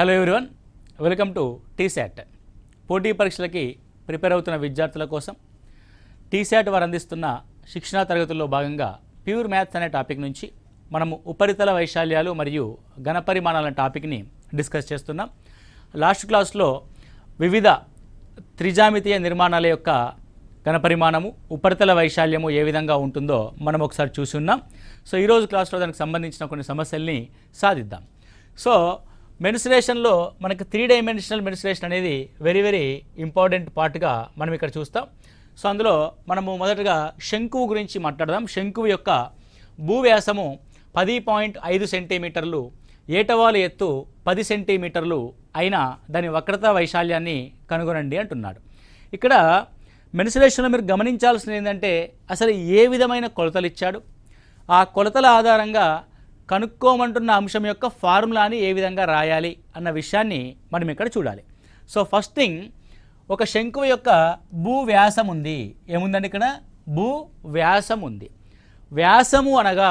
Hello everyone, welcome to T-SAT. పోటీ పరీక్షలకి prepare అవుతున్న విద్యార్థుల కోసం టీశాట్ వారు అందిస్తున్న శిక్షణా తరగతుల్లో భాగంగా ప్యూర్ మ్యాథ్స్ అనే టాపిక్ నుంచి మనము ఉపరితల వైశాల్యాలు మరియు ఘనపరిమాణాల టాపిక్ని డిస్కస్ చేస్తున్నాం. లాస్ట్ క్లాస్లో వివిధ త్రిజామితీయ నిర్మాణాల యొక్క ఘనపరిమాణము, ఉపరితల వైశాల్యము ఏ విధంగా ఉంటుందో మనం ఒకసారి చూసి ఉన్నాం. సో ఈరోజు క్లాస్లో దానికి సంబంధించిన కొన్ని సమస్యల్ని సాధిద్దాం. సో మెన్సురేషన్లో మనకి 3 డైమెన్షనల్ మెన్సురేషన్ అనేది వెరీ ఇంపార్టెంట్ పార్ట్గా మనం ఇక్కడ చూస్తాం. సో అందులో మనము మొదటగా శంకువు గురించి మాట్లాడదాం. శంకువు యొక్క భూవ్యాసము 10.5 సెంటీమీటర్లు, ఏటవాలు ఎత్తు 10 సెంటీమీటర్లు అయినా దాని వక్రతా వైశాల్యాన్ని కనుగొనండి అంటున్నాడు. ఇక్కడ మెన్సురేషన్లో మీరు గమనించాల్సింది ఏంటంటే అసలు ఏ విధమైన కొలతలు ఇచ్చాడు, ఆ కొలతల ఆధారంగా కనుక్కోమంటున్న అంశం యొక్క ఫార్ములాని ఏ విధంగా రాయాలి అన్న విషయాన్ని మనం ఇక్కడ చూడాలి. సో ఫస్ట్ థింగ్, ఒక శంకువు యొక్క భూవ్యాసం ఉంది. ఏముందండి ఇక్కడ? భూవ్యాసం ఉంది. వ్యాసము అనగా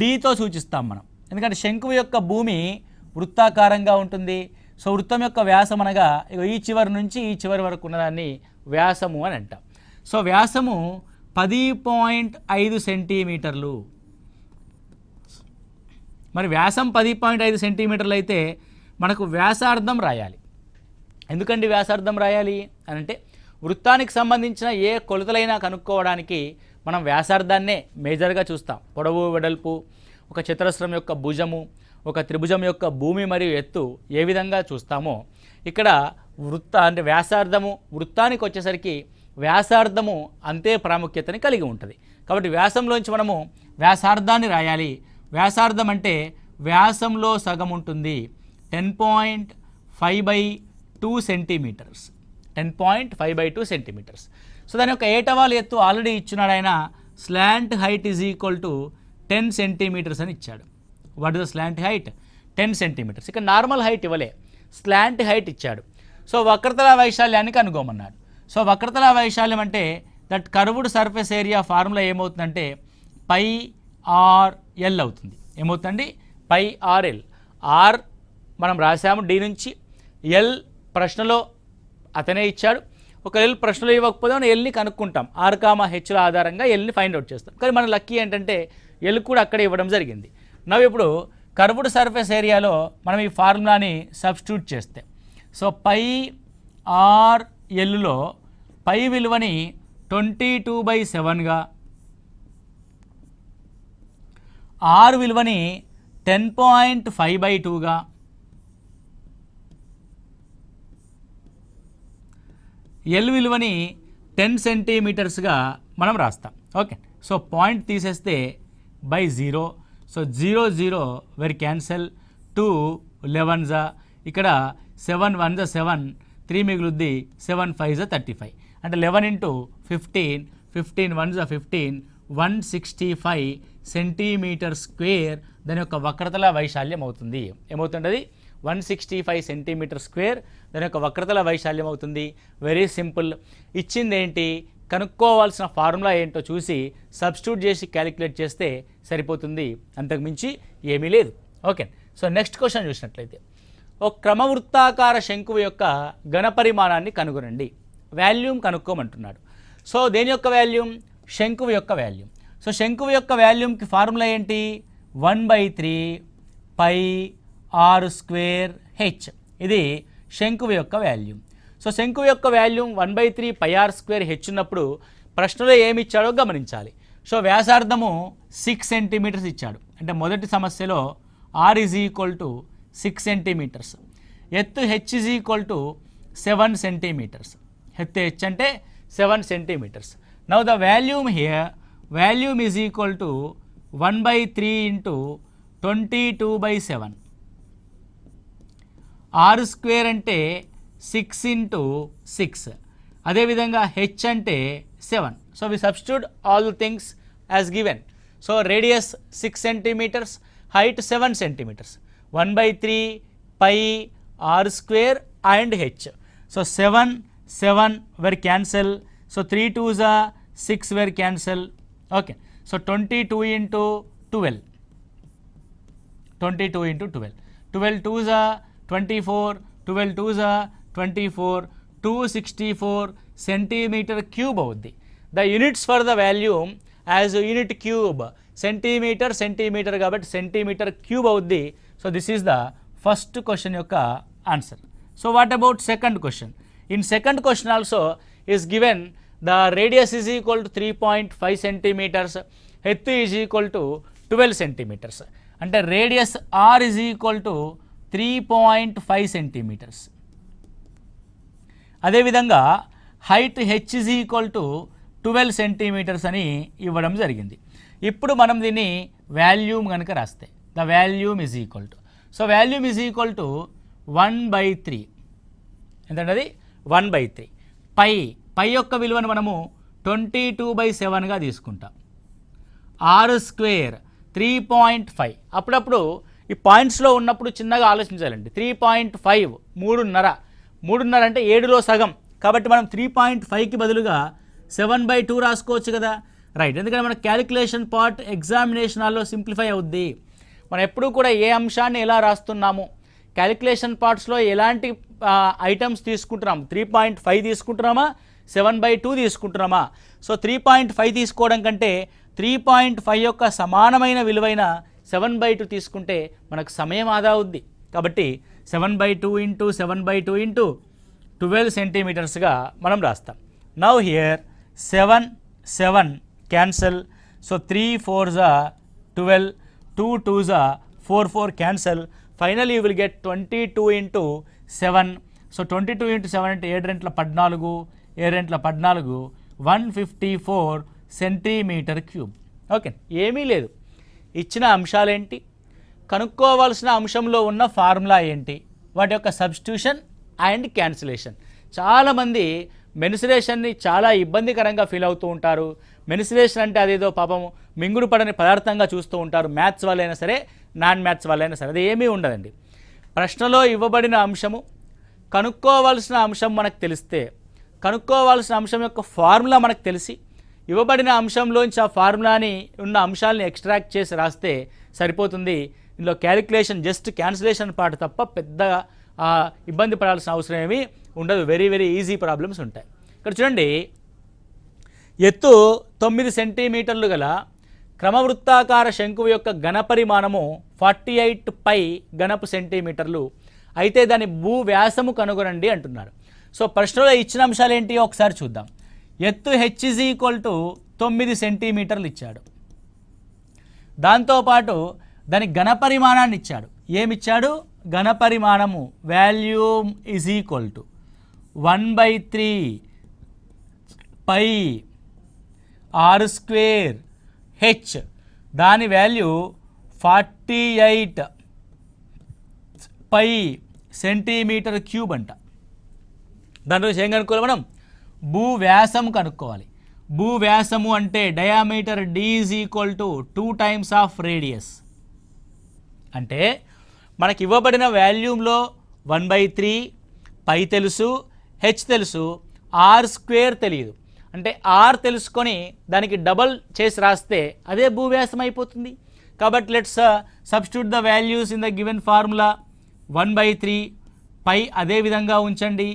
డీతో సూచిస్తాం మనం, ఎందుకంటే శంకువు యొక్క భూమి వృత్తాకారంగా ఉంటుంది. సో వృత్తం యొక్క వ్యాసం అనగా ఈ చివరి నుంచి ఈ చివరి వరకు ఉన్నదాన్ని వ్యాసము అని అంటాం. సో వ్యాసము 10.5 సెంటీమీటర్లు. మరి వ్యాసం 10.5 సెంటీమీటర్లు అయితే మనకు వ్యాసార్థం రాయాలి. ఎందుకండి వ్యాసార్థం రాయాలి అని అంటే, వృత్తానికి సంబంధించిన ఏ కొలతలైనా కనుక్కోవడానికి మనం వ్యాసార్థాన్నే మేజర్గా చూస్తాం. పొడవు, వెడల్పు, ఒక చతురస్రం యొక్క భుజము, ఒక త్రిభుజం యొక్క భూమి మరియు ఎత్తు ఏ విధంగా చూస్తామో ఇక్కడ అంటే వ్యాసార్థము వృత్తానికి వచ్చేసరికి వ్యాసార్థము అంతే ప్రాముఖ్యతని కలిగి ఉంటుంది. కాబట్టి వ్యాసంలోంచి మనము వ్యాసార్థాన్ని రాయాలి. వ్యాసార్థం అంటే వ్యాసంలో సగం ఉంటుంది, 10.5/2 సెంటీమీటర్స్. 10.5/2 సెంటీమీటర్స్. సో దాని యొక్క ఏటవాలు ఎత్తు ఆల్రెడీ ఇచ్చినాడు ఆయన. Slant height is equal to 10 centimetres అని ఇచ్చాడు. What is the slant height? 10 centimetres. ఇక్కడ నార్మల్ హైట్ ఇవ్వలే, స్లాంట్ హైట్ ఇచ్చాడు. సో వక్రతల వైశాల్యాన్ని కనుగొమన్నాడు. సో వక్రతల వైశాల్యం అంటే that curved surface area formula ఏమవుతుందంటే πr/l అవుతుంది. ఏమవుతుందండి? πr/l. ఆర్ మనం రాసాము డి నుంచి, ఎల్ ప్రశ్నలో అతనే ఇచ్చాడు. ఒక ఎల్ ప్రశ్నలో ఇవ్వకపోతే మనం ఎల్ని కనుక్కుంటాం. r,h ఆధారంగా ఎల్ని ఫైండ్ అవుట్ చేస్తాం. కానీ మన లక్కీ ఏంటంటే ఎల్ కూడా అక్కడే ఇవ్వడం జరిగింది. నవ్వు ఇప్పుడు కర్వ్డ్ సర్ఫేస్ ఏరియాలో మనం ఈ ఫార్ములాని సబ్స్టిట్యూట్ చేస్తే, సో πr/lలో పై విలువని 22/7గా, ఆర్ విలువని 10.5/2గా, ఎల్ విలువని 10 సెంటీమీటర్స్గా మనం రాస్తాం. ఓకే, సో పాయింట్ తీసేస్తే by 0. So 0 0 very cancel. 2 11s, ఇక్కడ 7 1s 7, 3 మిగులుద్ది, 7 5s 35. అంటే 11 × 15, 15 1s 15, 165 సెంటీమీటర్ స్క్వేర్ దాని యొక్క వక్రతల వైశాల్యం అవుతుంది. ఏమవుతుంది? 165 సెంటీమీటర్ స్క్వేర్ దాని యొక్క వక్రతల వైశాల్యం అవుతుంది. Very simple. ఇచ్చింది ఏంటి, కనుక్కోవాల్సిన ఫార్ములా ఏంటో చూసి సబ్స్టిట్యూట్ చేసి క్యాలిక్యులేట్ చేస్తే సరిపోతుంది, అంతకుమించి ఏమీ లేదు. ఓకే, సో నెక్స్ట్ క్వశ్చన్ చూసినట్లయితే, ఒక క్రమవృత్తాకార శంకువు యొక్క ఘనపరిమాణాన్ని కనుగొనండి. వాల్యూమ్ కనుక్కోమంటున్నాడు. సో దేని యొక్క వాల్యూమ్? శంకువు యొక్క వాల్యూమ్. సో శంకువు యొక్క వాల్యూమ్కి ఫార్ములా ఏంటి? 1/3 πr²h. ఇది శంకువు యొక్క వాల్యూమ్. సో శంకువు యొక్క వాల్యూమ్ 1/3 πr²h ఉన్నప్పుడు ప్రశ్నలో ఏమి ఇచ్చాడో గమనించాలి. సో వ్యాసార్థము 6 సెంటీమీటర్స్ ఇచ్చాడు. అంటే మొదటి సమస్యలో r is equal to 6 centimetres, ఎత్తు h is equal to 7 centimetres. ఎత్తు h అంటే 7 centimetres. Now the volume here, volume is equal to 1/3 × 22/7. r² అంటే 6 × 6. అదేవిధంగా h అంటే 7. So we substitute all the things as given. So radius 6 centimetres, height 7 centimetres. 1/3 πr² and h. So 7 7 were cancel. So 3 2s 6 were cancel. Okay, so 22 × 12. 22 × 12. 12 2s 24, 12 2s 24, 264 centimetre cube అవుద్ది. The units for the volume as unit cube centimetre కాబట్టి centimetre cube అవుద్ది. So this is the first question యొక్క answer. So what about second question? In second question also is given the radius is equal to 3.5 centimetres, ఎత్తు is equal to 12 centimetres. అంటే radius R is equal to 3.5 centimetres. అదేవిధంగా height H is equal to 12 centimetres అని ఇవ్వడం జరిగింది. ఇప్పుడు మనం దీన్ని volume కనుక రాస్తే the volume is equal to, so volume is equal to 1/3. ఎంతంటే అది 1/3. పై యొక్క విలువను మనము 22/7గా తీసుకుంటాం. R square 3.5. అప్పుడప్పుడు ఈ పాయింట్స్లో ఉన్నప్పుడు చిన్నగా ఆలోచించాలండి. 3.5 3.5 అంటే 7లో సగం. కాబట్టి మనం 3.5కి బదులుగా 7/2 రాసుకోవచ్చు కదా, రైట్. ఎందుకంటే మన క్యాలిక్యులేషన్ పార్ట్ ఎగ్జామినేషన్ హాల్లో సింప్లిఫై అవుద్ది. మనం ఎప్పుడూ కూడా ఏ అంశాన్ని ఎలా రాస్తున్నాము, క్యాలిక్యులేషన్ పార్ట్స్లో ఎలాంటి ఐటమ్స్ తీసుకుంటున్నాము, 3.5 తీసుకుంటున్నామా 7/2 తీసుకుంటున్నామా. సో 3.5 తీసుకోవడం కంటే 3.5 యొక్క సమానమైన విలువైన 7/2 తీసుకుంటే మనకు సమయం ఆదా అవుద్ది. కాబట్టి 7/2 ఇంటూ 7/2 ఇంటూ 12 సెంటీమీటర్స్గా మనం రాస్తాం. Now here 7 cancel. So 3 4s 12, 2 2s 4 cancel. Final you will get 22 into 7. So 22 into 7 అంటే 7 రెంట్ల 14, 7 రెంట్ల 14, 154 సెంటీమీటర్ క్యూబ్. ఓకే, ఏమీ లేదు. ఇచ్చిన అంశాలేంటి, కనుక్కోవాల్సిన అంశంలో ఉన్న ఫార్ములా ఏంటి, వాటి యొక్క సబ్స్టిట్యూషన్ అండ్ క్యాన్సిలేషన్. చాలామంది మెన్సురేషన్ని చాలా ఇబ్బందికరంగా ఫీల్ అవుతూ ఉంటారు. మెన్సురేషన్ అంటే అదేదో పాపం మింగుడు పడని పదార్థంగా చూస్తూ ఉంటారు. మ్యాథ్స్ వాళ్ళైనా సరే, నాన్ మ్యాథ్స్ వాళ్ళైనా సరే, అది ఏమీ ఉండదండి. ప్రశ్నలో ఇవ్వబడిన అంశము, కనుక్కోవాల్సిన అంశం మనకు తెలిస్తే, కనుక్కోవాల్సిన అంశం యొక్క ఫార్ములా మనకు తెలిసి, ఇవ్వబడిన అంశంలోంచి ఆ ఫార్ములాని ఉన్న అంశాలని ఎక్స్ట్రాక్ట్ చేసి రాస్తే సరిపోతుంది. ఇందులో క్యాలిక్యులేషన్ జస్ట్ క్యాన్సిలేషన్ పార్ట్ తప్ప పెద్దగా ఇబ్బంది పడాల్సిన అవసరం ఏమీ ఉండదు. వెరీ వెరీ ఈజీ ప్రాబ్లమ్స్ ఉంటాయి. ఇక్కడ చూడండి, ఎత్తు 9 సెంటీమీటర్లు గల క్రమవృత్తాకార శంకువు యొక్క ఘనపరిమాణము 48 పై ఘనపు సెంటీమీటర్లు అయితే దాని భూ వ్యాసము కనుగొనండి అంటున్నారు. సో ప్రశ్నలో ఇచ్చిన అంశాలు ఏంటి ఒకసారి చూద్దాం. ఎత్తు హెచ్ ఈజ్ ఈక్వల్ టు 9 సెంటీమీటర్లు ఇచ్చాడు. దాంతోపాటు దాని ఘనపరిమాణాన్ని ఇచ్చాడు. ఏమిచ్చాడు? ఘనపరిమాణము volume is equal to 1/3 pi R square H. దాని వాల్యూ 48 పై సెంటీమీటర్ క్యూబ్ అంట. దాని నుంచి ఏం కనుక్కోవాలి మనం? భూవ్యాసం కనుక్కోవాలి. భూవ్యాసము అంటే diameter d is equal to 2 times of radius. అంటే మనకి ఇవ్వబడిన వాల్యూమ్లో 1/3 పై తెలుసు, హెచ్ తెలుసు, ఆర్ స్క్వేర్ తెలియదు. అంటే ఆర్ తెలుసుకొని దానికి డబల్ చేసి రాస్తే అదే భూవ్యాసం అయిపోతుంది. కాబట్టి let's substitute the values in the given formula. 1/3 pi అదే విధంగా ఉంచండి.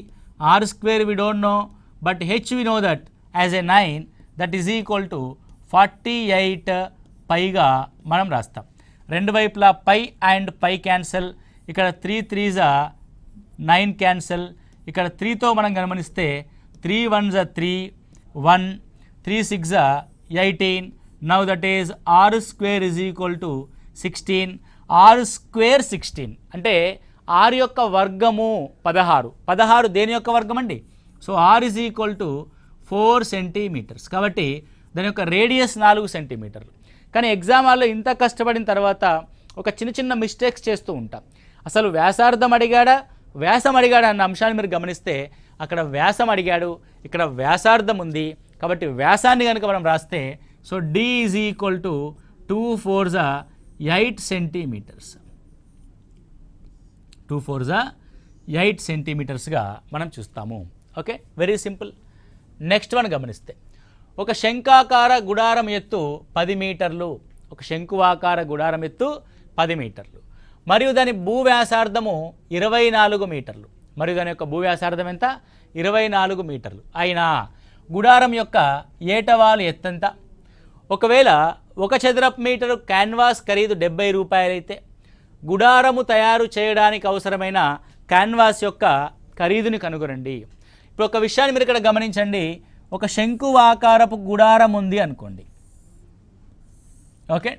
R square we don't know, but h we know that as a 9, that is equal to 48 పైగా మనం రాస్తాం. రెండు వైపులా పై అండ్ పై క్యాన్సల్. ఇక్కడ 3 3s 9 క్యాన్సల్. ఇక్కడ 3తో మనం గమనిస్తే 3 1s 3, 1 3 6 18. Now that is r square is equal to 16. R square 16 అంటే ఆర్ యొక్క వర్గము 16. 16 దేని యొక్క వర్గం అండి? So r is equal to 4 centimetres. కాబట్టి దాని యొక్క రేడియస్ 4 సెంటీమీటర్లు. కానీ ఎగ్జామ్ హాల్లో ఇంత కష్టపడిన తర్వాత ఒక చిన్న చిన్న మిస్టేక్స్ చేస్తూ ఉంటాం. అసలు వ్యాసార్థం అడిగాడా, వ్యాసం అడిగాడా అన్న అంశాన్ని మీరు గమనిస్తే అక్కడ వ్యాసం అడిగాడు, ఇక్కడ వ్యాసార్థం ఉంది. కాబట్టి వ్యాసాన్ని కనుక మనం రాస్తే so d is equal to 2 4s 8 centimetres. 2 4s 8 సెంటీమీటర్స్గా మనం చూస్తాము. Okay, very simple. Next one గమనిస్తే ఒక శంఖాకార గుడారం ఎత్తు 10 మీటర్లు. ఒక శంకువాకార గుడారం ఎత్తు 10 మీటర్లు. మరియు దాని భూవ్యాసార్థము 24 మీటర్లు. మరియు దాని యొక్క భూవ్యాసార్థం ఎంత? 24 మీటర్లు. అయినా గుడారం యొక్క ఏటవాలు ఎత్తంత? ఒకవేళ 1 చదరపు మీటరు క్యాన్వాస్ ఖరీదు 70 రూపాయలైతే గుడారము తయారు చేయడానికి అవసరమైన క్యాన్వాస్ యొక్క ఖరీదుని కనుగొనండి. ఇప్పుడు ఒక విషయాన్ని మీరు ఇక్కడ గమనించండి. ఒక శంకువాకారపు గుడారం ఉంది అనుకోండి. ఓకే,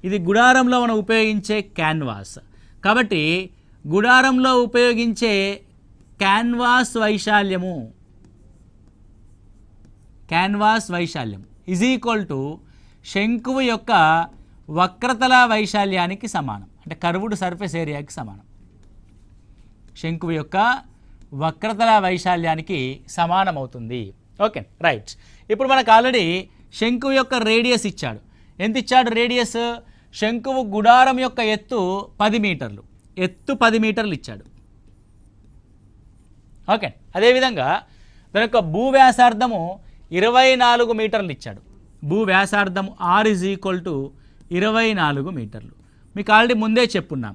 ఇది గుడారంలో మనం ఉపయోగించే క్యాన్వాస్. కాబట్టి గుడారంలో ఉపయోగించే క్యాన్వాస్ వైశాల్యం ఈజ్ ఈక్వల్ టు శంకువు యొక్క వక్రతల వైశాల్యానికి సమానం. అంటే కర్వ్డ్ సర్ఫేస్ ఏరియాకి సమానం. శంకువు యొక్క వక్రతల వైశాల్యానికి సమానం అవుతుంది. Okay, right. ఇప్పుడు మనకు ఆల్రెడీ శంకువు యొక్క రేడియస్ ఇచ్చాడు. ఎంత ఇచ్చాడు రేడియస్? శంకువు గుడారం యొక్క ఎత్తు 10 మీటర్లు. ఎత్తు 10 మీటర్లు ఇచ్చాడు. ఓకే, అదేవిధంగా దాని యొక్క భూవ్యాసార్థము 24 మీటర్లు ఇచ్చాడు. భూవ్యాసార్థం R ఈజ్ ఈక్వల్ టు 24 మీటర్లు. మీకు ఆల్రెడీ ముందే చెప్పున్నాం.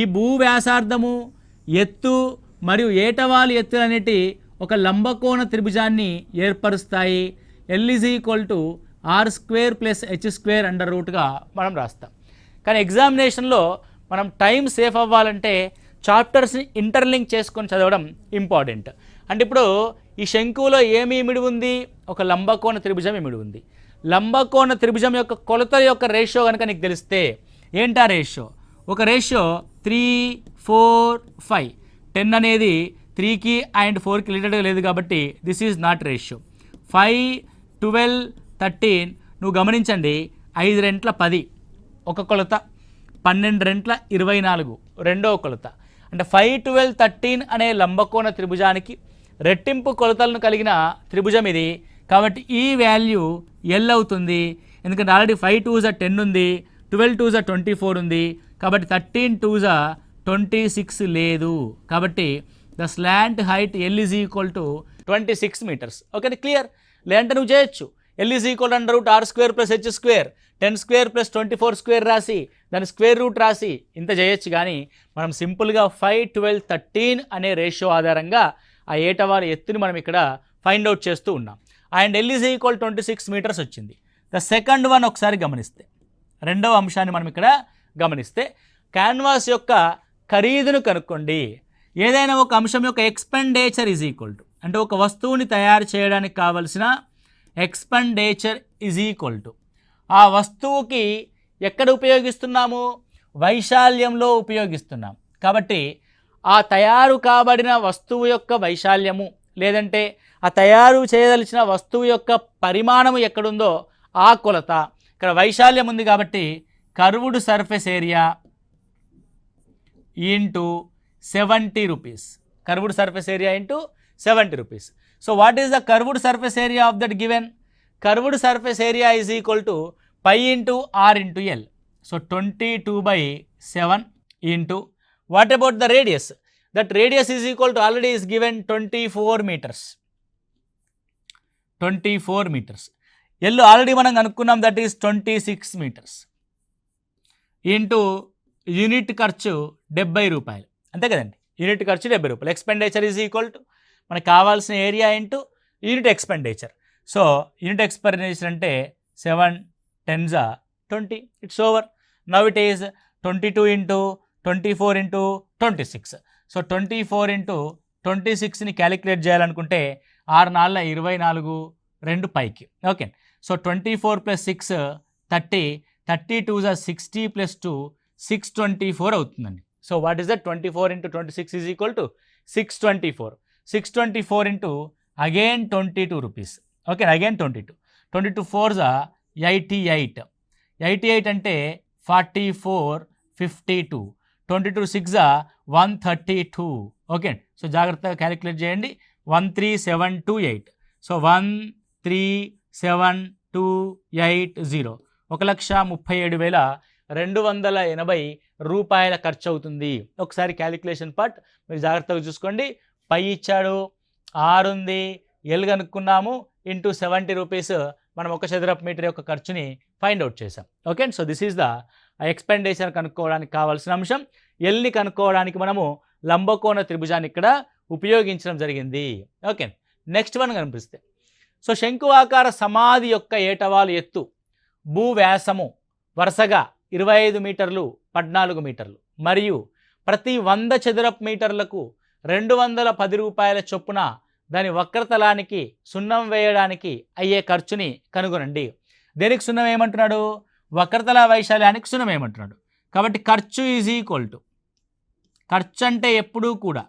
ఈ భూవ్యాసార్థము, ఎత్తు మరియు ఏటవాలు ఎత్తులు అనేటి ఒక లంబకోణ త్రిభుజాన్ని ఏర్పరుస్తాయి. L is equal to R² + H² under రూట్గా మనం రాస్తాం. కానీ ఎగ్జామినేషన్లో మనం టైం సేఫ్ అవ్వాలంటే చాప్టర్స్ని ఇంటర్లింక్ చేసుకొని చదవడం ఇంపార్టెంట్. అంటే ఇప్పుడు ఈ శంకువులో ఏమి ఇమిడి ఉంది? ఒక లంబకోణ త్రిభుజం ఇమిడి ఉంది. లంబకోణ త్రిభుజం యొక్క కొలతల యొక్క రేషియో కనుక నీకు తెలిస్తే ఏంటా రేషియో? ఒక రేషియో 3, 4, 5. 10 అనేది 3కి అండ్ 4కి రిలేటెడ్గా లేదు కాబట్టి దిస్ ఈజ్ నాట్ రేషియో. 5, 12, 13 నువ్వు గమనించండి. 5 రెంట్ల 10 ఒక కొలత, 12 రెంట్ల 24 రెండవ కొలత. అంటే 5, 12, 13 అనే లంబకోణ త్రిభుజానికి రెట్టింపు కొలతలను కలిగిన త్రిభుజం ఇది. కాబట్టి ఈ వాల్యూ L అవుతుంది. ఎందుకంటే ఆల్రెడీ 5 2s 10 ఉంది, 12 2s 24 ఉంది. కాబట్టి 13 2s 26 లేదు. కాబట్టి the slant height L is equal to 26 metres. Okay, clear? లేదంటే నువ్వు చేయొచ్చు. L is equal under root R² + H², 10² + 24² రాసి దాని స్క్వేర్ రూట్ రాసి ఇంత చేయొచ్చు. కానీ మనం సింపుల్గా 5, 12, 13 అనే రేషియో ఆధారంగా ఆ ఏటవారి ఎత్తుని మనం ఇక్కడ ఫైండ్ అవుట్ చేస్తూ ఉన్నాం. And L is equal 26 metres వచ్చింది. ద సెకండ్ వన్ ఒకసారి గమనిస్తే, రెండవ అంశాన్ని మనం ఇక్కడ గమనిస్తే, క్యాన్వాస్ యొక్క ఖరీదును కనుక్కోండి. ఏదైనా ఒక అంశం యొక్క ఎక్స్పెండిచర్ ఈజ్ ఈక్వల్ టు, అంటే ఒక వస్తువుని తయారు చేయడానికి కావలసిన ఎక్స్పెండిచర్ ఈజ్ ఈక్వల్ టు ఆ వస్తువుకి ఎక్కడ ఉపయోగిస్తున్నాము? వైశాల్యంలో ఉపయోగిస్తున్నాం. కాబట్టి ఆ తయారు కాబడిన వస్తువు యొక్క వైశాల్యము లేదంటే ఆ తయారు చేయదలిచిన వస్తువు యొక్క పరిమాణము ఎక్కడుందో ఆ కొలత. ఇక్కడ వైశాల్యం ఉంది కాబట్టి curved surface area into 70 rupees. Curved surface area into 70 rupees. So what is the curved surface area of that given? Curved surface area is equal to π into R into L. So 22/7 into what about the radius? That radius is equal to already is given 24 metres. 24 metres. L already మనం అనుకున్నాం, that is 26 metres into unit ఖర్చు 70 రూపాయలు. అంతే కదండి, unit ఖర్చు 70 రూపాయలు. Expenditure is equal to మనకు కావాల్సిన area into unit expenditure. So unit expenditure అంటే 7 10s 20. It's over. Now it is 22 into 24 into 26. So 24 into 26ని క్యాలిక్యులేట్ చేయాలనుకుంటే 6 4 24 2 పైకి. ఓకే, సో 24 + 6 30, 32s 60 + 2 624 అవుతుందండి. So what is that? 24 into 26 is equal to 624. 624 into again 22 rupees. Okay, again 22. 22 4s 88. 88 అంటే 44 52. 22 6 132. Okay, so జాగ్రత్తగా calculate చేయండి. 13728. So 13728 1,37,280 రూపాయల ఖర్చు అవుతుంది. ఒకసారి క్యాలిక్యులేషన్ పార్ట్ మీరు జాగ్రత్తగా చూసుకోండి. పై ఇచ్చాడు, R ఉంది, L కనుక్కున్నాము, ఇంటూ 70 రూపీస్ మనం 1 చదరపు మీటర్ యొక్క ఖర్చుని ఫైండ్ అవుట్ చేసాం. Okay, so this is the expenditure కనుక్కోవడానికి కావాల్సిన అంశం. ఎల్ని కనుక్కోవడానికి మనము లంబకోణ త్రిభుజాన్ని ఇక్కడ ఉపయోగించడం జరిగింది. ఓకే, నెక్స్ట్ వన్ కనిపిస్తే సో శంకువాకార సమాధి యొక్క ఏటవాలు ఎత్తు భూవ్యాసము వరుసగా 25 మీటర్లు 14 మీటర్లు మరియు ప్రతి 100 చదరపు మీటర్లకు 210 రూపాయల చొప్పున దాని వక్రతలానికి సున్నం వేయడానికి అయ్యే ఖర్చుని కనుగొనండి. దేనికి సున్నం ఏమంటున్నాడు? వక్రతల వైశాల్యానికి సున్నం ఏమంటున్నాడు. కాబట్టి ఖర్చు ఈజ్ ఈక్వల్ టు, ఖర్చు అంటే ఎప్పుడూ కూడా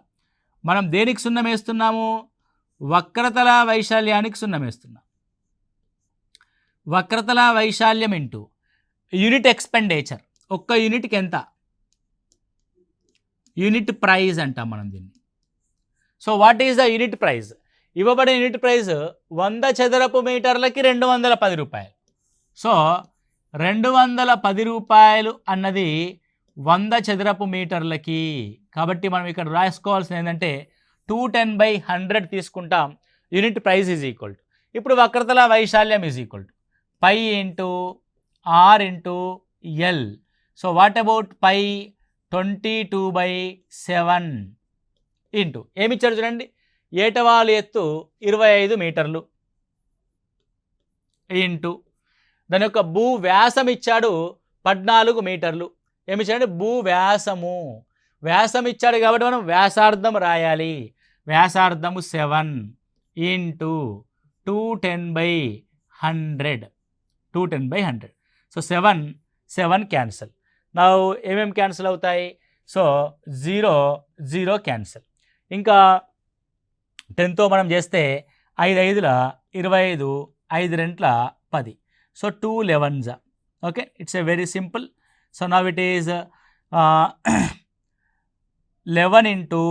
మనం దేనికి సున్నం వేస్తున్నాము? వక్రతల వైశాల్యానికి సున్నం వేస్తున్నాం. వక్రతల వైశాల్యం ఇంటూ యూనిట్ ఎక్స్పెండిచర్, ఒక్క యూనిట్కి ఎంత, యూనిట్ ప్రైజ్ అంటాం మనం దీన్ని. So what is the unit price? ఇవ్వబడిన యూనిట్ ప్రైజ్ 100 చదరపు మీటర్లకి 210 రూపాయలు. సో 210 రూపాయలు అన్నది 100 చదరపు మీటర్లకి. కాబట్టి మనం ఇక్కడ రాసుకోవాల్సింది ఏంటంటే 210/100 తీసుకుంటాం. Unit price is equal to, ఇప్పుడు వక్రతల వైశాల్యం is equal to pi into r into l. So what about pi? 22/7 into ఏమిచ్చాడు చూడండి, ఏటవాలు ఎత్తు 25 మీటర్లు ఇంటూ దాని యొక్క భూ వ్యాసం ఇచ్చాడు 14 మీటర్లు. ఏమిచ్చాడంటే భూ వ్యాసము, వ్యాసం ఇచ్చాడు కాబట్టి మనం వ్యాసార్థం రాయాలి. వ్యాసార్థము 7 ఇంటూ 210/100. 210/100. So 7 cancel. నా ఏమేమి క్యాన్సిల్ అవుతాయి? So 0 cancel. ఇంకా 10తో మనం చేస్తే 5 5ల 25, 5 2ల 10. So 2 11s. Okay, it's a very simple. So now it is 11 into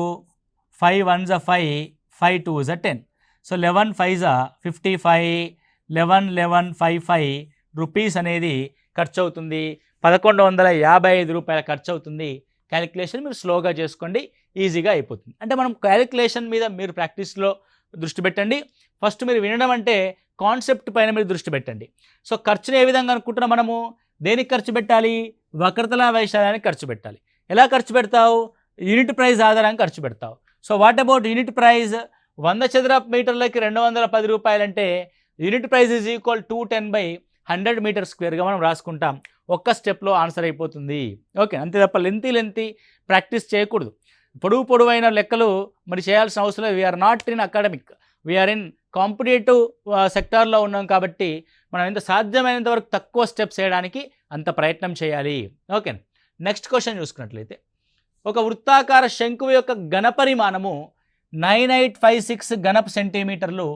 5 1s 5, 5 2s 10. So 11 5s 55, 11 55 rupees అనేది ఖర్చు అవుతుంది. 1155 రూపాయల ఖర్చు అవుతుంది. క్యాలిక్యులేషన్ మీరు స్లోగా చేసుకోండి, ఈజీగా అయిపోతుంది. అంటే మనం క్యాలిక్యులేషన్ మీద మీరు ప్రాక్టీస్లో దృష్టి పెట్టండి. ఫస్ట్ మీరు వినడం అంటే కాన్సెప్ట్ పైన మీరు దృష్టి పెట్టండి. సో ఖర్చుని ఏ విధంగా అనుకుంటున్నా మనము? దేనికి ఖర్చు పెట్టాలి? వక్రతల వైశాల్యానికి ఖర్చు పెట్టాలి. ఎలా ఖర్చు పెడతావు? యూనిట్ ప్రైస్ ఆధారంగా ఖర్చు పెడతావు. So what about unit price? 100 చదరపు మీటర్లకి 210 రూపాయలు అంటే unit price is equal 210/100 metre స్క్వేర్గా మనం రాసుకుంటాం. ఒక్క స్టెప్లో ఆన్సర్ అయిపోతుంది. ఓకే, అంతే తప్ప లెంతీ ప్రాక్టీస్ చేయకూడదు. పొడవైన లెక్కలు మరి చేయాల్సిన అవసరం లేదు. We are not in academic, we are in competitive సెక్టార్లో ఉన్నాం కాబట్టి మనం ఎంత సాధ్యమైనంత వరకు తక్కువ స్టెప్స్ చేయడానికి అంత ప్రయత్నం చేయాలి. ఓకే, నెక్స్ట్ క్వశ్చన్ చూసుకున్నట్లయితే ఒక వృత్తాకార శంకువు యొక్క ఘనపరిమాణము 9856 ఘనపు సెంటీమీటర్లు,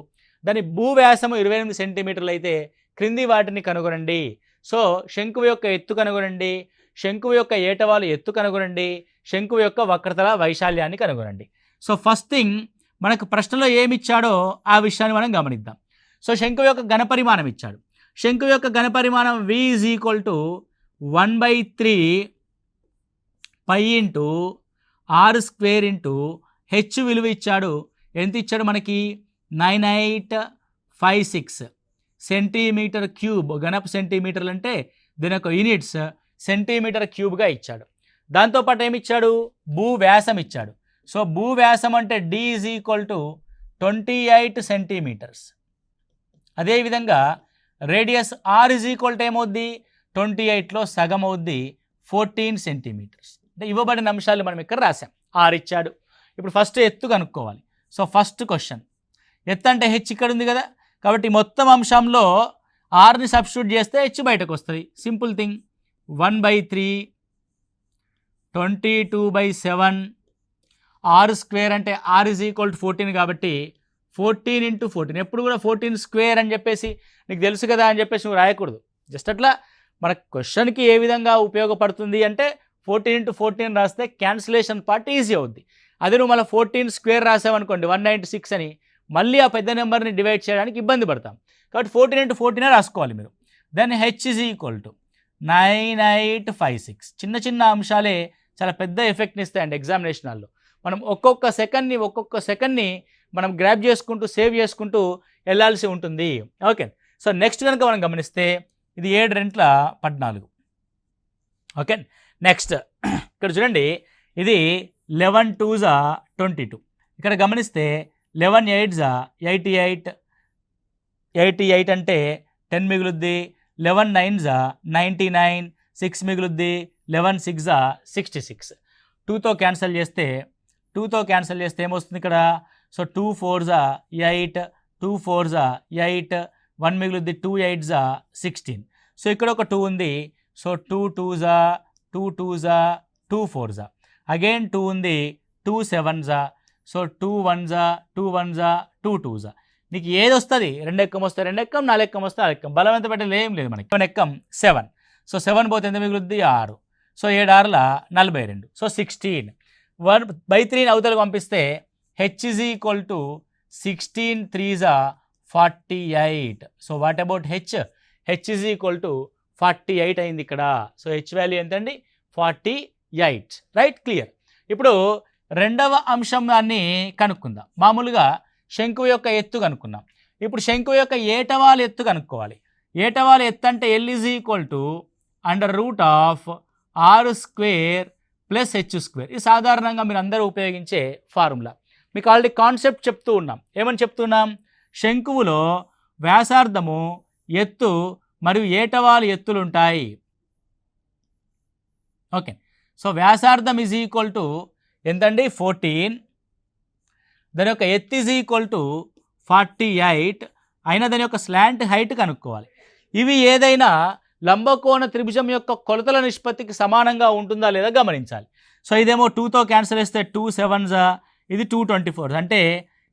దాని భూవ్యాసము 28 సెంటీమీటర్లు అయితే క్రింది వాటిని కనుగొనండి. సో శంకువు యొక్క ఎత్తు కనుగొనండి, శంకువు యొక్క ఏటవాలు ఎత్తు కనుగొనండి, శంకువు యొక్క వక్రతల వైశాల్యాన్ని కనుగొనండి. సో ఫస్ట్ థింగ్ మనకు ప్రశ్నలో ఏమి ఇచ్చాడో ఆ విషయాన్ని మనం గమనిద్దాం. సో శంకువు యొక్క ఘనపరిమాణం ఇచ్చాడు. శంకువు యొక్క ఘనపరిమాణం V is equal to 1/3 pi into r square into h విలువ ఇచ్చాడు. ఎంత ఇచ్చాడు మనకి? 9856 సెంటీమీటర్ క్యూబ్. ఘనపు సెంటీమీటర్లు అంటే దీని యొక్క యూనిట్స్ సెంటీమీటర్ క్యూబ్గా ఇచ్చాడు. దాంతోపాటు ఏమి ఇచ్చాడు? భూవ్యాసం ఇచ్చాడు. సో భూవ్యాసం అంటే D is equal to 28 centimetres. అదేవిధంగా radius R is equal to ఏమవుద్ది? 28లో సగం అవుద్ది, 14 సెంటీమీటర్స్. అంటే ఇవ్వబడిన అంశాలు మనం ఇక్కడ రాసాం. R ఇచ్చాడు. ఇప్పుడు ఫస్ట్ ఎత్తు కనుక్కోవాలి. సో ఫస్ట్ క్వశ్చన్, ఎత్తు అంటే హెచ్ ఇక్కడ ఉంది కదా, కాబట్టి మొత్తం అంశంలో ఆర్ని సబ్స్టిట్యూట్ చేస్తే హెచ్ బయటకు వస్తుంది. Simple thing. 1/3 22/7 ఆర్ స్క్వేర్ అంటే ఆర్ ఈజ్ ఈక్వల్ టు 14 కాబట్టి 14 ఇంటూ 14. ఎప్పుడు కూడా 14 స్క్వేర్ అని చెప్పేసి నీకు తెలుసు కదా అని చెప్పేసి నువ్వు రాయకూడదు. జస్ట్ అట్లా మన క్వశ్చన్కి ఏ విధంగా ఉపయోగపడుతుంది అంటే 14 ఇంటూ 14 రాస్తే క్యాన్సిలేషన్ పార్ట్ ఈజీ అవుద్ది. అదే నువ్వు మళ్ళీ 14 స్క్వేర్ రాసావనుకోండి 196 అని, మళ్ళీ ఆ పెద్ద నెంబర్ని డివైడ్ చేయడానికి ఇబ్బంది పడతాం. కాబట్టి 14 ఇంటూ 14 రాసుకోవాలి మీరు. Then h is equal to 9856. చిన్న అంశాలే చాలా పెద్ద ఎఫెక్ట్ని ఇస్తాయండి ఎగ్జామినేషన్ హాల్లో. మనం ఒక్కొక్క సెకండ్ని మనం గ్రాప్ చేసుకుంటూ సేవ్ చేసుకుంటూ వెళ్ళాల్సి ఉంటుంది. ఓకే, సో నెక్స్ట్ కనుక మనం గమనిస్తే ఇది 7 2 14. ఓకే, నెక్స్ట్ ఇక్కడ చూడండి ఇది 11 2s 22. ఇక్కడ గమనిస్తే 11 8s 88, 88 అంటే 10 మిగులుద్ది, 11 9s 99, 6 మిగులుద్ది, 11 6 66. 2తో క్యాన్సిల్ చేస్తే ఏమొస్తుంది ఇక్కడ? So 2 4s 8, 2 4s 8, 1 మిగులుద్ది, 2 8s 16. So ఇక్కడ ఒక 2 ఉంది. So 2 2s 2 2s 2 4s, again 2 ఉంది, 2 7s, so 2 1s 2 1s 2 2s. నీకు ఏది వస్తుంది? 2 ఎక్కం వస్తే 2 ఎక్కం, 4 ఎక్కం వస్తే 4 ఎక్కం, బలం ఎంత పెట్టాలి? ఏం లేదు మనకి. 7 ఎక్కం 7. సో 7 పోతే ఎంత మిగులుద్ది? 6. సో 7 6 42. సో 16. 1/3 అవతలకు పంపిస్తే h is equal to 16 3s 48. So what about h? h is equal to 48 అయింది ఇక్కడ. సో h వాల్యూ ఎంతండి? 48. Right, clear. ఇప్పుడు రెండవ అంశాన్ని కనుక్కుందాం. మామూలుగా శంకువు యొక్క ఎత్తు కనుక్కున్నాం. ఇప్పుడు శంకువు యొక్క ఏటవాలు ఎత్తు కనుక్కోవాలి. ఏటవాలు ఎత్తు అంటే L is equal to √r² plus h². ఇది సాధారణంగా మీరు అందరూ ఉపయోగించే ఫార్ములా. మీకు ఆల్రెడీ కాన్సెప్ట్ చెప్తూ ఉన్నాం. ఏమని చెప్తున్నాం? శంకువులో వ్యాసార్థము, ఎత్తు మరియు ఏటవాలు ఎత్తులు ఉంటాయి. ఓకే, సో వ్యాసార్థం ఈజ్ ఈక్వల్ టు ఎంతండి? 14. దాని యొక్క ఎత్తు ఈజ్ ఈక్వల్ టు 48 అయినా దాని యొక్క స్లాంట్ హైట్ కనుక్కోవాలి. ఇవి ఏదైనా లంబకోణ త్రిభుజం యొక్క కొలతల నిష్పత్తికి సమానంగా ఉంటుందా లేదా గమనించాలి. సో ఇదేమో 2తో క్యాన్సిల్ చేస్తే 2 7s, ఇది 2 24, అంటే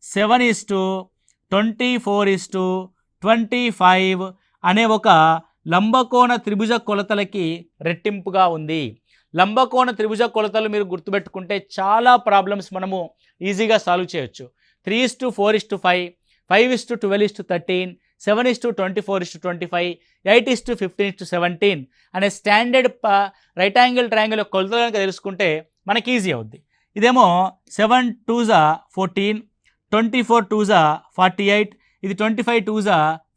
7:24:25 అనే ఒక లంబకోణ త్రిభుజ కొలతలకి రెట్టింపుగా ఉంది. లంబకోణ త్రిభుజ కొలతలు మీరు గుర్తుపెట్టుకుంటే చాలా ప్రాబ్లమ్స్ మనము ఈజీగా సాల్వ్ చేయొచ్చు. 3:4:5, 5:12:13, 7:24:25, 8:15:17 అనే స్టాండర్డ్ రైట్ యాంగిల్ ట్రయాంగిల్ యొక్క కొలతలు కనుక తెలుసుకుంటే మనకి ఈజీ అవుద్ది. ఇదేమో 7 2s 14, 24 2s 48, ఇది 25 2s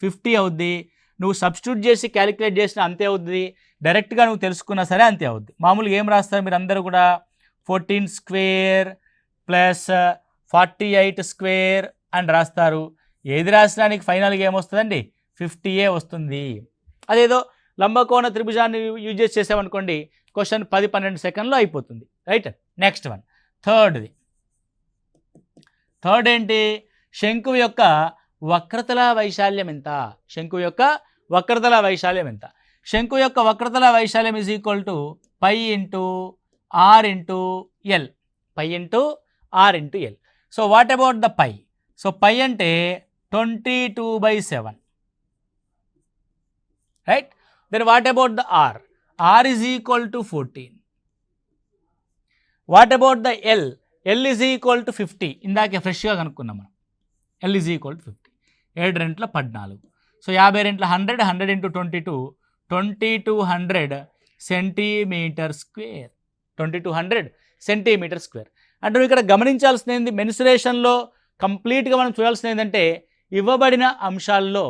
50 అవుద్ది. నువ్వు సబ్స్టిట్యూట్ చేసి క్యాలిక్యులేట్ చేసినా అంతే అవుద్ది, డైరెక్ట్గా నువ్వు తెలుసుకున్నా సరే అంతే అవుద్ది. మామూలుగా ఏం రాస్తారు మీరు అందరూ కూడా? 14² ప్లస్ 48² అని రాస్తారు. ఏది రాసినా నీకు ఫైనల్గా ఏమొస్తుందండి? 50 వస్తుంది. అదేదో లంబకోణ త్రిభుజాన్ని యూజ్ చేసి చేసామనుకోండి, క్వశ్చన్ 10-12 సెకండ్లో అయిపోతుంది. రైట్, నెక్స్ట్ వన్, థర్డ్ ఏంటి? శంకువు యొక్క వక్రతల వైశాల్యం ఎంత? శంకువు యొక్క వక్రతల వైశాల్యం ఎంత? శంకువు యొక్క వక్రతల వైశాల్యం is equal to π × r × l. π × r × l. So what about the π? So π అంటే 22/7. Right, then what about the r? r is equal to 14. What about the l? l is equal to 50. ఇందాకే ఫ్రెష్గా కనుక్కున్నాం మనం. l is equal to 50. 7 రెంట్ల 14. So 50 రెంట్ల 100, 100 × 22, 2200 centimetre square. 2200 centimetre square. అంటే ఇక్కడ గమనించాల్సింది ఏంది? మెన్సురేషన్లో కంప్లీట్గా మనం చూడాల్సింది ఏంటంటే, ఇవ్వబడిన అంశాల్లో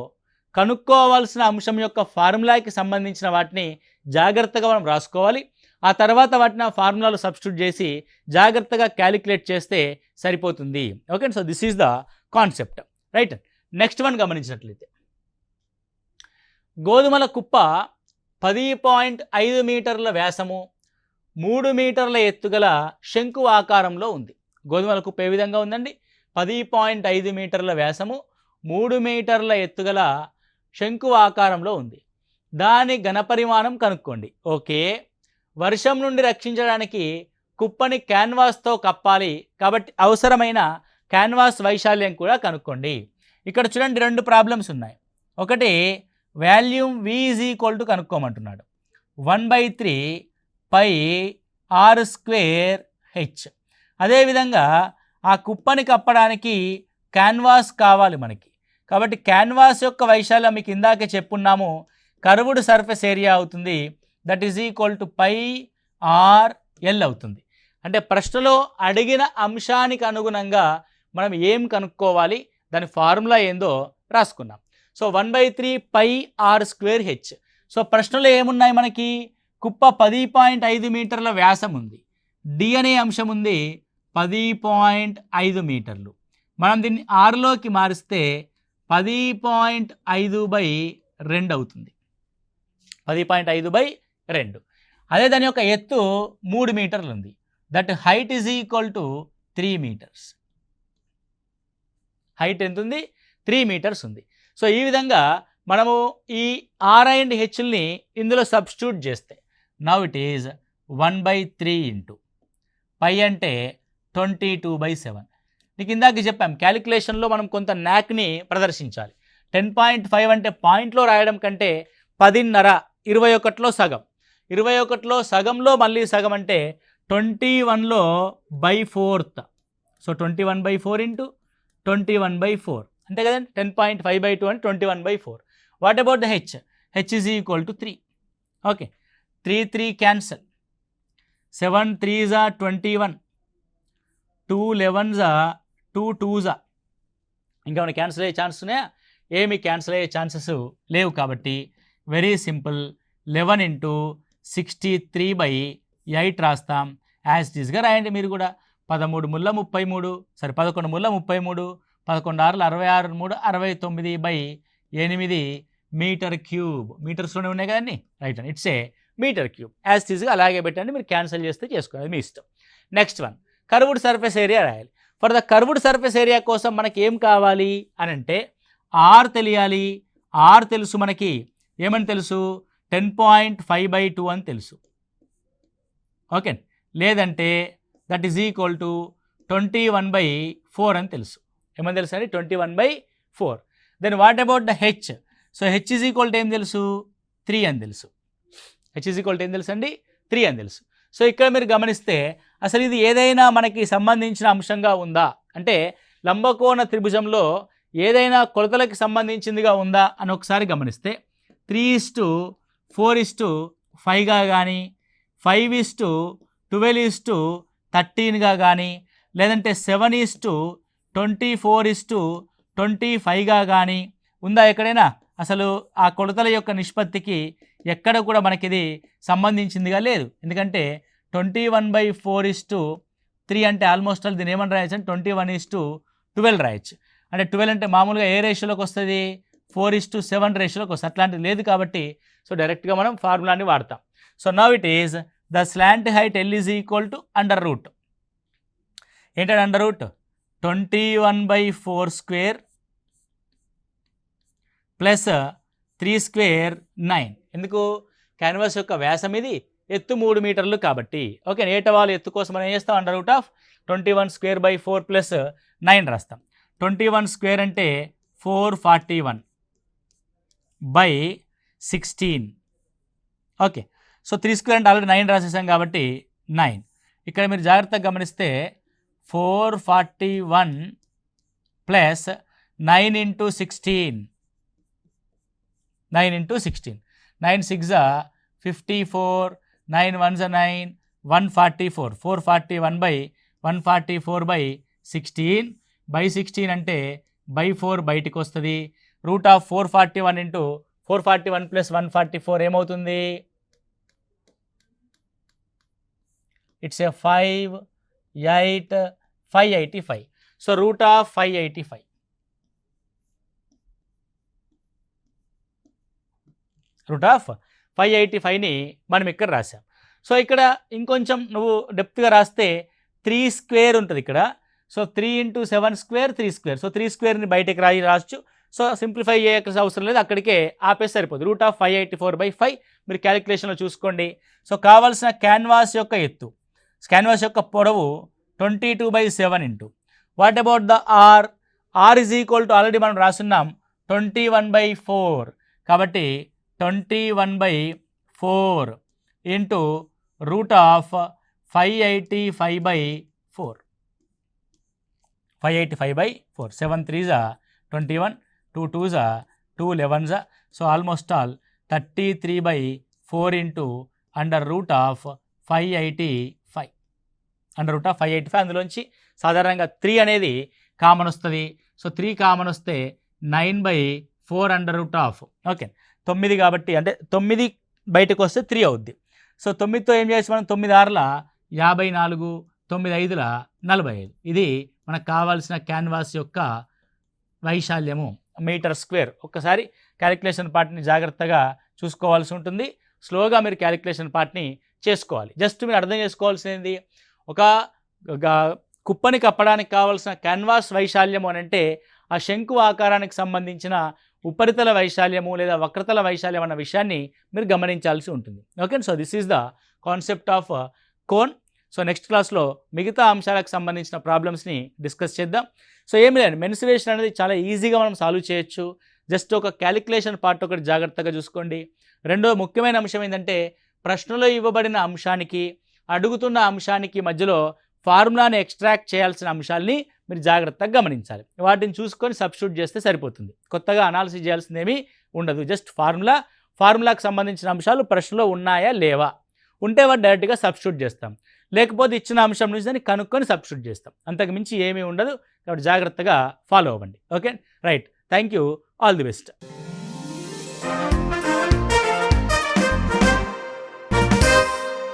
కనుక్కోవాల్సిన అంశం యొక్క ఫార్ములాకి సంబంధించిన వాటిని జాగ్రత్తగా మనం రాసుకోవాలి. ఆ తర్వాత వాటిని ఆ ఫార్ములాలో సబ్స్టిట్యూట్ చేసి జాగ్రత్తగా క్యాలిక్యులేట్ చేస్తే సరిపోతుంది. Okay, so this is the concept. Right, next one గమనించినట్లయితే, గోధుమల కుప్ప 10.5 మీటర్ల వ్యాసము, 3 మీటర్ల ఎత్తుగల శంకు ఆకారంలో ఉంది. గోధుమల కుప్ప ఏ విధంగా ఉందండి? 10.5 మీటర్ల వ్యాసము, 3 మీటర్ల ఎత్తుగల శంకు ఆకారంలో ఉంది. దాని ఘనపరిమాణం కనుక్కోండి. ఓకే, వర్షం నుండి రక్షించడానికి కుప్పని క్యాన్వాస్తో కప్పాలి కాబట్టి అవసరమైన క్యాన్వాస్ వైశాల్యం కూడా కనుక్కోండి. ఇక్కడ చూడండి, 2 ప్రాబ్లమ్స్ ఉన్నాయి. ఒకటి volume V is equal to కనుక్కోమంటున్నాడు. 1/3 πr²h. అదేవిధంగా ఆ కుప్పని కప్పడానికి క్యాన్వాస్ కావాలి మనకి. కాబట్టి క్యాన్వాస్ యొక్క వైశాల్యం మీకు ఇందాకే చెప్పున్నాము, కర్వ్డ్ సర్ఫేస్ ఏరియా అవుతుంది. That is equal to πr/l అవుతుంది. అంటే ప్రశ్నలో అడిగిన అంశానికి అనుగుణంగా మనం ఏం కనుక్కోవాలి, దాని ఫార్ములా ఏందో రాసుకున్నాం. So 1/3 πr²h. సో ప్రశ్నలో ఏమున్నాయి మనకి? కుప్ప 10.5 మీటర్ల వ్యాసం ఉంది, డి అనే అంశం ఉంది 10.5 మీటర్లు. మనం దీన్ని ఆరులోకి మారిస్తే 10.5/2 అవుతుంది. 10.5/2. అదే దాని యొక్క ఎత్తు 3 మీటర్లు ఉంది. That height is equal to 3 metres. Height ఎంత ఉంది? 3 మీటర్స్ ఉంది. సో ఈ విధంగా మనము ఈ ఆర్ అండ్ హెచ్ని ఇందులో సబ్స్టిట్యూట్ చేస్తే now it is 1/3 into pi అంటే 22/7. నీకు ఇందాక చెప్పాం క్యాలిక్యులేషన్లో మనం కొంత న్యాక్ని ప్రదర్శించాలి. 10.5 అంటే పాయింట్లో రాయడం కంటే 10.5 21లో సగం, 21లో సగంలో మళ్ళీ సగం అంటే 21లో /4. సో 21/4 ఇంటూ 21/4 అంతే కదండి. 10.5/2 అంటే 21/4. What about the H? H is equal to 3. Okay, 3 cancel, 7 3s are 21, 2 11s are 2 2s are. ఇంకేమైనా క్యాన్సిల్ అయ్యే ఛాన్స్ ఉన్నాయా? ఏమి క్యాన్సిల్ అయ్యే ఛాన్సెస్ లేవు. కాబట్టి వెరీ సింపుల్, 11 ఇంటూ 63/8 రాస్తాం. యాజ్ ఇట్ ఈస్గా రాయండి మీరు కూడా. 13 ముళ్ళ 33, సరే 11 ముళ్ళ 33, 11 6 66, 69/8 మీటర్ క్యూబ్. మీటర్స్లోనే ఉన్నాయి కదండి, రైట్ అండి. It's a metre cube. As it ఈస్గా అలాగే పెట్టండి, మీరు క్యాన్సిల్ చేస్తే చేసుకోవాలి, మీ ఇష్టం. Next one, curved surface area రాయాలి. For the curved surface area కోసం మనకి ఏం కావాలి అని అంటే ఆర్ తెలియాలి. ఆర్ తెలుసు మనకి, ఏమని తెలుసు? 10.5/2 అని తెలుసు. ఓకే, లేదంటే దట్ ఈజ్ ఈక్వల్ టు 21/4 అని తెలుసు. ఏమని తెలుసు అండి? 21/4. Then what about the h? So h is equal to ఏం తెలుసు? 3 అని తెలుసు. హెచ్ ఈజ్ ఈక్వల్ టు ఏం తెలుసు అండి? 3 అని తెలుసు. సో ఇక్కడ మీరు గమనిస్తే అసలు ఇది ఏదైనా మనకి సంబంధించిన అంశంగా ఉందా అంటే లంబకోణ త్రిభుజంలో ఏదైనా కొలతలకి సంబంధించిందిగా ఉందా అని ఒకసారి గమనిస్తే 3:4:5గా కానీ 5:12:13గా కానీ లేదంటే 7:24:25గా కానీ ఉందా ఎక్కడైనా? అసలు ఆ కొలతల యొక్క నిష్పత్తికి ఎక్కడ కూడా మనకి ఇది సంబంధించిందిగా లేదు. ఎందుకంటే 21/4:3 అంటే ఆల్మోస్ట్ ఆల్ దీన్ని ఏమని రాయొచ్చు అంటే 21:12 రాయొచ్చు. అంటే 12 అంటే మామూలుగా ఏ రేషియోలోకి వస్తుంది? 4:7 రేషియోలోకి వస్తుంది. అట్లాంటిది లేదు కాబట్టి సో డైరెక్ట్గా మనం ఫార్ములాని వాడతాం. So now it is the slant height L is equal to under root. ఏంటంటే అండర్ రూట్ 21/4² ప్లస్ 3² 9. ఎందుకు? క్యాన్వాస్ యొక్క వ్యాసం ఇది, ఎత్తు 3 మీటర్లు కాబట్టి. ఓకే, ఏటవాలు ఎత్తు కోసం మనం ఏం చేస్తాం? అండర్ రూట్ ఆఫ్ 21²/4 ప్లస్ 9 రాస్తాం. 21² అంటే 441/16. ఓకే, సో 3² అంటే ఆల్రెడీ 9 రాసేసాం కాబట్టి 9. ఇక్కడ మీరు జాగ్రత్తగా గమనిస్తే 441 ప్లస్ 9 ఇంటూ 16. 9 ఇంటూ 16. 9 6 54, 9 1 9, 144. 441/144/16 అంటే /4 బయటికి వస్తుంది. రూట్ ఆఫ్ 441 ఇంటూ 441 ప్లస్ 144 ఏమవుతుంది? It's a 585. So root of 585. Root of 585ని మనం ఇక్కడ రాసాం. సో ఇక్కడ ఇంకొంచెం నువ్వు డెప్త్గా రాస్తే 3² ఉంటుంది ఇక్కడ. సో 3 × 7² 3². సో 3²ని బయటకు రాయచ్చు. సో సింప్లిఫై చేయవలసిన అవసరం లేదు, అక్కడికే ఆపేసి సరిపోదు. రూట్ ఆఫ్ 584/5 మీరు క్యాలిక్యులేషన్లో చూసుకోండి. సో కావాల్సిన క్యాన్వాస్ యొక్క ఎత్తు, క్యాన్వాస్ యొక్క పొడవు 22/7 into what about the r? R is equal to already మనం రాస్తున్నాం 21/4 కాబట్టి 21/4 into root of 585/4. 585/4. 7 3s are 21, 2 2s are 2 11s are. So almost all 33/4 into under root of 585. Under root of 585. అందులోంచి సాధారణంగా 3 అనేది కామన్ వస్తుంది. So 3 common వస్తే 9/4 under root of. Okay, 9 కాబట్టి అంటే 9 బయటకు వస్తే 3 అవుద్ది. సో 9తో ఏం చేసి మనం 9 6 54, 9 5ల 45. ఇది మనకు కావాల్సిన క్యాన్వాస్ యొక్క వైశాల్యము మీటర్ స్క్వేర్. ఒక్కసారి క్యాలిక్యులేషన్ పార్ట్ని జాగ్రత్తగా చూసుకోవాల్సి ఉంటుంది. స్లోగా మీరు క్యాలిక్యులేషన్ పార్ట్ని చేసుకోవాలి. జస్ట్ మీరు అర్థం చేసుకోవాల్సింది, ఒక కుప్పని కప్పడానికి కావాల్సిన క్యాన్వాస్ వైశాల్యము అని అంటే ఆ శంకు ఆకారానికి సంబంధించిన ఉపరితల వైశాల్యము లేదా వక్రతల వైశాల్యం అన్న విషయాన్ని మీరు గమనించాల్సి ఉంటుంది. Okay, so this is the concept of cone. So next క్లాస్లో మిగతా అంశాలకు సంబంధించిన ప్రాబ్లమ్స్ని డిస్కస్ చేద్దాం. సో ఏమి లేదు, మెన్సురేషన్ అనేది చాలా ఈజీగా మనం సాల్వ్ చేయొచ్చు. జస్ట్ ఒక క్యాలిక్యులేషన్ పార్ట్ ఒకటి జాగ్రత్తగా చూసుకోండి. రెండో ముఖ్యమైన అంశం ఏంటంటే, ప్రశ్నలో ఇవ్వబడిన అంశానికి అడుగుతున్న అంశానికి మధ్యలో ఫార్ములాని ఎక్స్ట్రాక్ట్ చేయాల్సిన అంశాలని మీరు జాగ్రత్తగా గమనించాలి. వాటిని చూసుకొని సబ్స్టిట్యూట్ చేస్తే సరిపోతుంది. కొత్తగా అనాలిసిస్ చేయాల్సింది ఏమీ ఉండదు. జస్ట్ ఫార్ములాకి సంబంధించిన అంశాలు ప్రశ్నలో ఉన్నాయా లేవా, ఉంటే వాటి డైరెక్ట్గా సబ్స్టిట్యూట్ చేస్తాం, లేకపోతే ఇచ్చిన అంశం నుంచి దాన్ని కనుక్కొని సబ్స్టిట్యూట్ చేస్తాం. అంతకు మించి ఏమీ ఉండదు. కాబట్టి జాగ్రత్తగా ఫాలో అవ్వండి. Okay, right, thank you, all the best.